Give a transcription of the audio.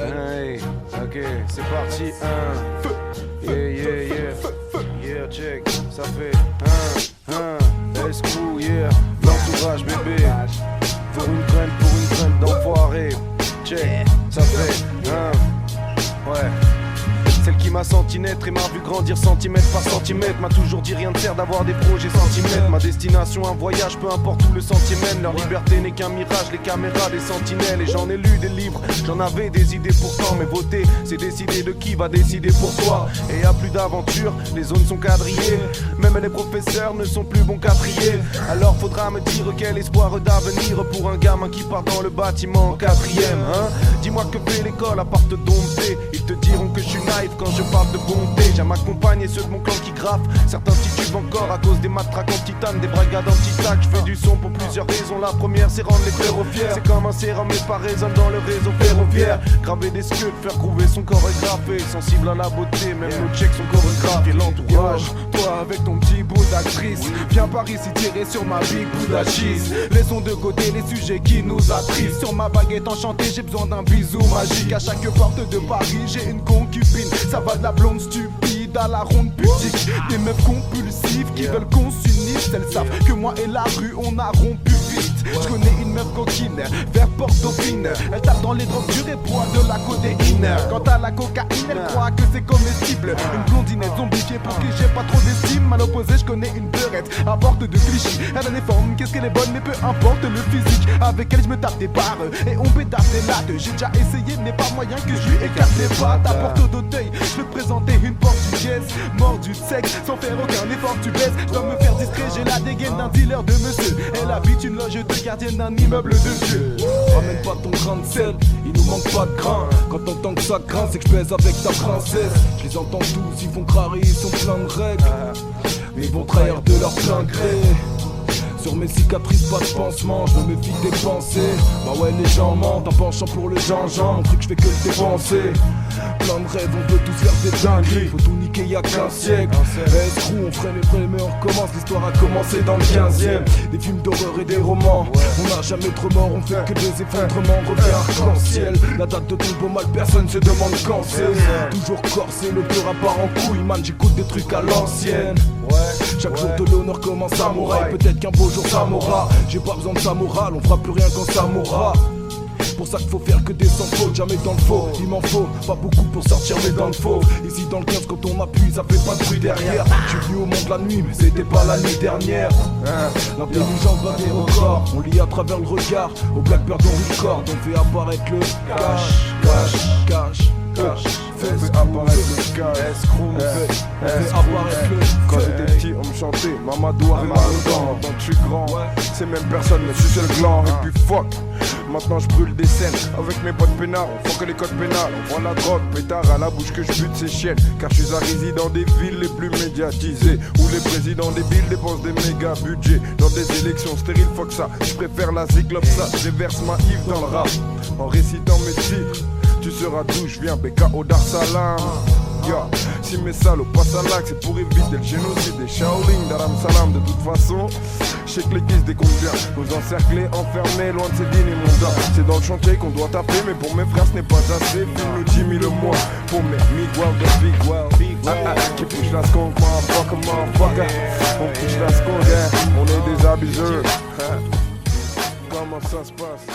Hey, ok, c'est parti, yeah, check, ça fait escrew, yeah, l'entourage, bébé, pour une graine d'enfoiré, check, ça fait ouais. Celle qui m'a senti naître et m'a vu grandir centimètre par centimètre m'a toujours dit rien de faire d'avoir des projets centimètres. Ma destination un voyage, peu importe où le sentier mène. Leur liberté n'est qu'un mirage, les caméras des sentinelles. Et j'en ai lu des livres, j'en avais des idées pourtant. Mais voter, c'est décider de qui va décider pour toi. Et y'a plus d'aventure, les zones sont quadrillées. Même les professeurs ne sont plus bons qu'à trier. Alors faudra me dire quel espoir d'avenir pour un gamin qui part dans le bâtiment en quatrième, hein. Dis-moi que fait l'école à part te dompter. Ils te diront que je suis naïf quand je parle de bonté. J'aime accompagner ceux de mon clan qui graffent. Certains titubent encore à cause des matraques en titane, des brigades anti-tac. Je fais du son pour plusieurs raisons. La première c'est rendre les frères fiers. C'est comme un sérum mais pas résonne dans le réseau ferroviaire. Graver des sculptes, faire couver son corps est graffé. Sensible à la beauté, même nos checks sont chorégraphiés. L'entourage, toi avec ton petit bout d'actrice, viens par ici tirer sur ma big Buddha cheese. Laissons de côté les sujets qui nous attristent. Sur ma baguette enchantée j'ai besoin d'un bisou magique. À chaque porte de Paris j'ai une concubine. Ça va de la blonde stupide à la ronde pudique. Des meufs compulsives qui veulent qu'on s'unisse. Elles savent que moi et la rue on a rompu vite. Je connais une meuf coquine vers Port-Dauphine. Elle tape dans les drogues dures et boit de la codéine. Quant à la cocaïne elle croit que c'est comestible. Une blondinette zombifiée pour qui j'ai pas trop d'estime. À l'opposé je connais une beurette à porte de Clichy. Elle a des formes, qu'est-ce qu'elle est bonne mais peu importe le physique. Avec elle je me tape des barres et on pétasse des lattes. J'ai déjà essayé mais pas moyen que je lui écarte les pattes. À Porto d'Auteuil je peux te présenter une portugaise mordue de sexe sans faire aucun effort tu baisses. Je dois me faire discret, j'ai la dégaine d'un dealer de monsieur. Elle habite une loge de gardienne d'un immeuble de Dieu. Ramène pas ton grain de sel, il nous manque pas de grain. Quand t'entends que ça craint, c'est que je pèse avec ta princesse. Je les entends tous, ils font crari, ils sont pleins de règles. Mais ils vont trahir de leur plein gré. Sur mes cicatrices, pas de pansement, je me méfie des pensées. Bah ouais, les gens mentent en penchant pour le gingembre. Mon truc, je fais que le dépenser. Plein de rêves, on veut tous faire des dingueries. Faut tout niquer, y'a qu'un siècle. Escrew, on ferait les vrais, mais on recommence. L'histoire a commencé dans le 15e. Des films d'horreur et des romans. On n'a jamais trop mort, on fait que des effondrements. Revient arc-en-ciel. La date de ton beau mal, personne se demande quand c'est. Toujours corsé, le peur à part en couille, man. J'écoute des trucs à l'ancienne. Chaque jour de l'honneur comme un samouraï. Peut-être qu'un beau jour ça m'aura. J'ai pas besoin de sa morale, on fera plus rien quand ça m'aura. Pour ça qu'il faut faire que des sans faute, jamais dans le faux. Il m'en faut pas beaucoup pour sortir mais dans le faux. Ici dans le 15 quand on appuie ça fait pas de bruit derrière. Je suis venu au monde la nuit mais c'était pas la nuit dernière. L'intelligence va des records, on lit à travers le regard. Au Blackbird on record, on fait apparaître le cash. Fais apparaître le cash. On fait apparaître le. Quand j'étais petit on me chantait Mamadou avait mal aux dents. Maintenant que je suis grand, ces mêmes personnes me sucent le gland. Et puis fuck, maintenant je brûle des scènes avec mes potes peinards. On faut que les codes pénales, on prend la drogue, pétard à la bouche que je bute ces chiennes. Car je suis un résident des villes les plus médiatisées, où les présidents des villes dépensent des méga budgets. Dans des élections stériles, fuck ça, je préfère la cyclope ça. J'éverse ma Yves dans le rap, en récitant mes titres. Tu seras d'où je viens, BKO Dar Salam. Si mes salauds passent à l'axe, c'est pour éviter le génocide des Shaolin d'Aram Salam. De toute façon, je sais que l'église décompte bien. Nous encercler, enfermés, loin de ces dîners mondains. C'est dans le chantier qu'on doit taper, mais pour mes frères ce n'est pas assez. Filme-nous 10 000 le mois pour mes Miguel de Big Well. Qui push la skunk, motherfucker. On push la skunk, on est des abuseurs. Comment ça se passe?